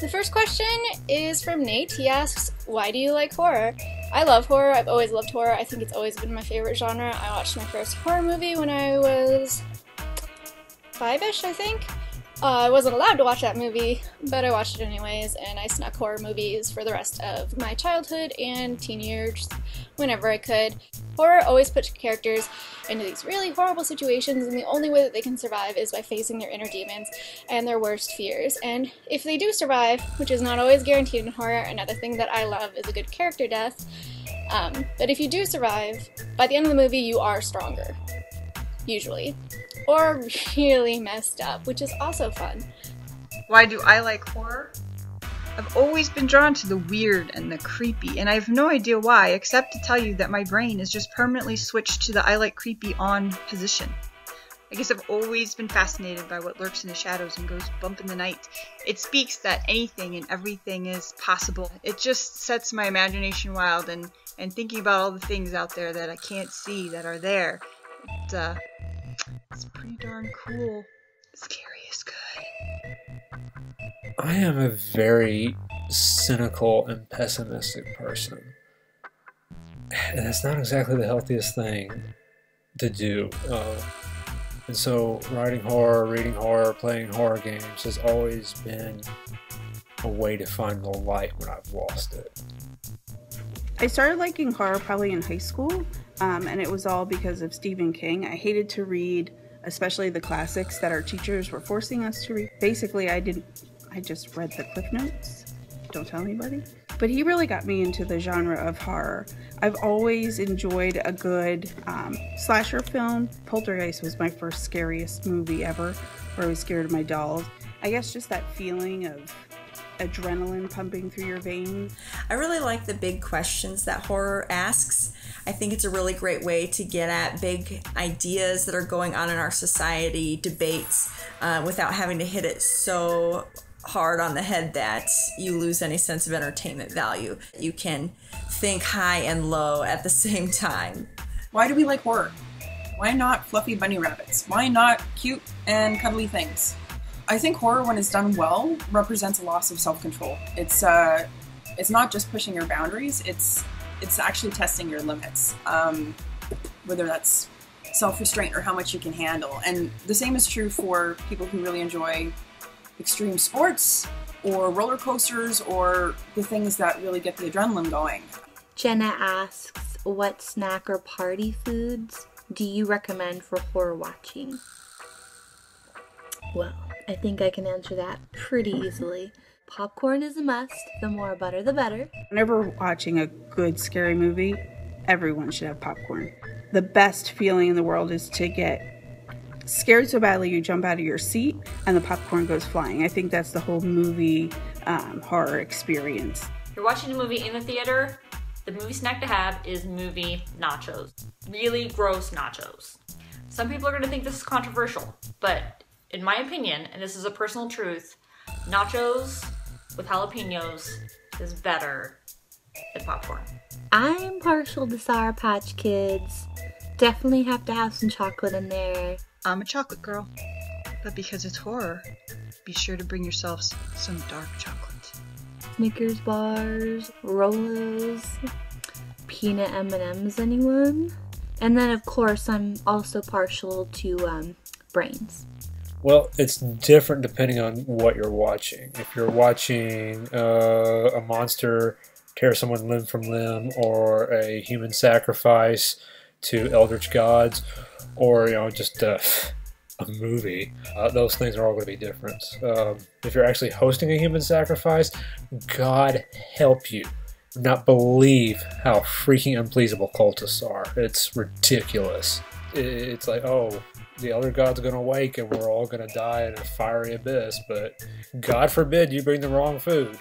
The first question is from Nate. He asks, why do you like horror? I love horror. I've always loved horror. I think it's always been my favorite genre. I watched my first horror movie when I was 5-ish, I think. I wasn't allowed to watch that movie, but I watched it anyways, and I snuck horror movies for the rest of my childhood and teen years whenever I could. Horror always puts characters into these really horrible situations, and the only way that they can survive is by facing their inner demons and their worst fears. And if they do survive, which is not always guaranteed in horror, another thing that I love is a good character death, but if you do survive, by the end of the movie you are stronger. Usually. Or really messed up, which is also fun. Why do I like horror? I've always been drawn to the weird and the creepy, and I have no idea why, except to tell you that my brain is just permanently switched to the I like creepy on position. I guess I've always been fascinated by what lurks in the shadows and goes bump in the night. It speaks that anything and everything is possible. It just sets my imagination wild, and thinking about all the things out there that I can't see that are there. It's pretty darn cool. Scary is good. I am a very cynical and pessimistic person. And that's not exactly the healthiest thing to do. And so writing horror, reading horror, playing horror games has always been a way to find the light when I've lost it. I started liking horror probably in high school, and it was all because of Stephen King. I hated to read, especially the classics that our teachers were forcing us to read. Basically, I just read the Cliff Notes. Don't tell anybody. But he really got me into the genre of horror. I've always enjoyed a good slasher film. Poltergeist was my first scariest movie ever, where I was scared of my dolls. I guess just that feeling of adrenaline pumping through your veins. I really like the big questions that horror asks. I think it's a really great way to get at big ideas that are going on in our society, debates, without having to hit it so hard on the head that you lose any sense of entertainment value. You can think high and low at the same time. Why do we like horror? Why not fluffy bunny rabbits? Why not cute and cuddly things? I think horror, when it's done well, represents a loss of self-control. It's not just pushing your boundaries, it's actually testing your limits, whether that's self-restraint or how much you can handle. And the same is true for people who really enjoy extreme sports or roller coasters or the things that really get the adrenaline going. Jenna asks, what snack or party foods do you recommend for horror watching? Well, I think I can answer that pretty easily. Popcorn is a must. The more butter, the better. Whenever watching a good scary movie, everyone should have popcorn. The best feeling in the world is to get scared so badly you jump out of your seat and the popcorn goes flying. I think that's the whole movie horror experience. If you're watching a movie in the theater, the movie snack to have is movie nachos. Really gross nachos. Some people are going to think this is controversial, but in my opinion, and this is a personal truth, nachos with jalapenos is better than popcorn. I'm partial to Sour Patch Kids. Definitely have to have some chocolate in there. I'm a chocolate girl, but because it's horror, be sure to bring yourself some dark chocolate. Snickers bars, Rolos, peanut M&Ms, anyone? And then of course I'm also partial to brains. Well, it's different depending on what you're watching. If you're watching a monster tear someone limb from limb, or a human sacrifice to eldritch gods, or just a movie, those things are all going to be different. If you're actually hosting a human sacrifice, God help you not believe how freaking unpleasable cultists are. It's ridiculous. It's like, oh, the elder god's going to wake and we're all going to die in a fiery abyss, but God forbid you bring the wrong food.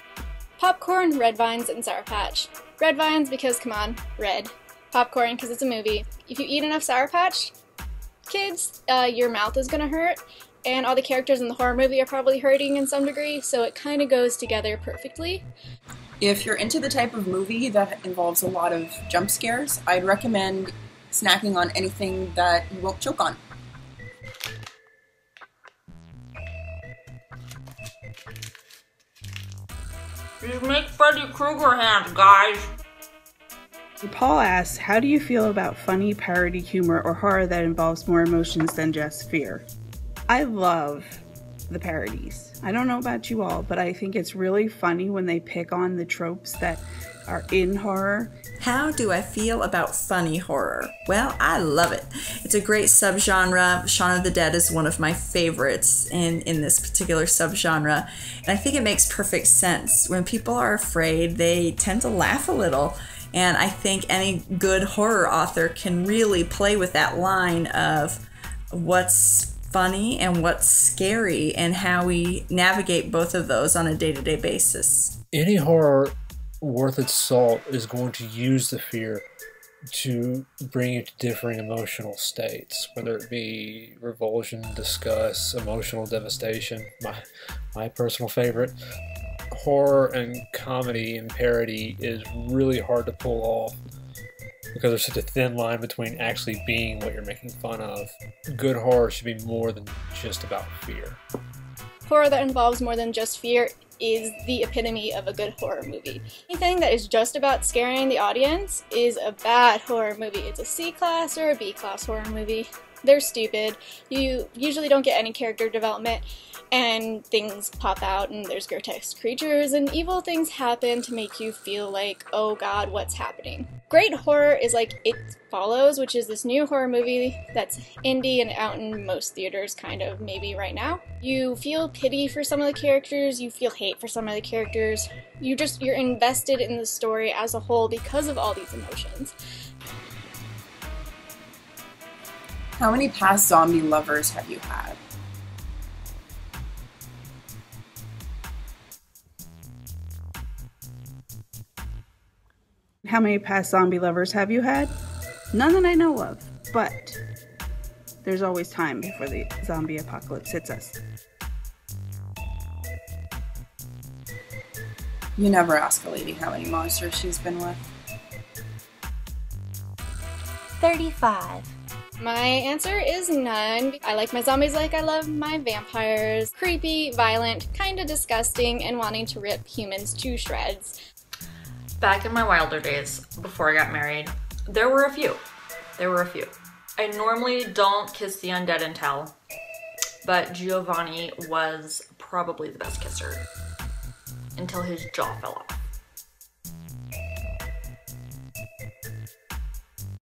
Popcorn, Red Vines, and Sour Patch. Red Vines because, come on, red. Popcorn because it's a movie. If you eat enough Sour Patch Kids, your mouth is going to hurt, and all the characters in the horror movie are probably hurting in some degree, so it kind of goes together perfectly. If you're into the type of movie that involves a lot of jump scares, I'd recommend snacking on anything that you won't choke on. Just make Freddy Krueger hands, guys. Paul asks, how do you feel about funny parody humor or horror that involves more emotions than just fear? I love the parodies. I don't know about you all, but I think it's really funny when they pick on the tropes that are in horror. How do I feel about funny horror? Well, I love it. It's a great subgenre. Shaun of the Dead is one of my favorites in this particular subgenre. And I think it makes perfect sense. When people are afraid, they tend to laugh a little. And I think any good horror author can really play with that line of what's funny and what's scary and how we navigate both of those on a day-to-day basis. Any horror worth its salt is going to use the fear to bring you to differing emotional states, whether it be revulsion, disgust, emotional devastation. My personal favorite. Horror and comedy and parody is really hard to pull off because there's such a thin line between actually being what you're making fun of. Good horror should be more than just about fear. Horror that involves more than just fear is the epitome of a good horror movie. Anything that is just about scaring the audience is a bad horror movie. It's a C-class or a B-class horror movie. They're stupid. You usually don't get any character development, and things pop out, and there's grotesque creatures, and evil things happen to make you feel like, oh god, what's happening? Great horror is like It Follows, which is this new horror movie that's indie and out in most theaters, kind of, maybe right now. You feel pity for some of the characters, you feel hate for some of the characters. You're invested in the story as a whole because of all these emotions. How many past zombie lovers have you had? How many past zombie lovers have you had? None that I know of, but there's always time before the zombie apocalypse hits us. You never ask a lady how many monsters she's been with. 35. My answer is none. I like my zombies like I love my vampires. Creepy, violent, kinda disgusting, and wanting to rip humans to shreds. Back in my wilder days, before I got married, there were a few. I normally don't kiss the undead and tell, but Giovanni was probably the best kisser until his jaw fell off.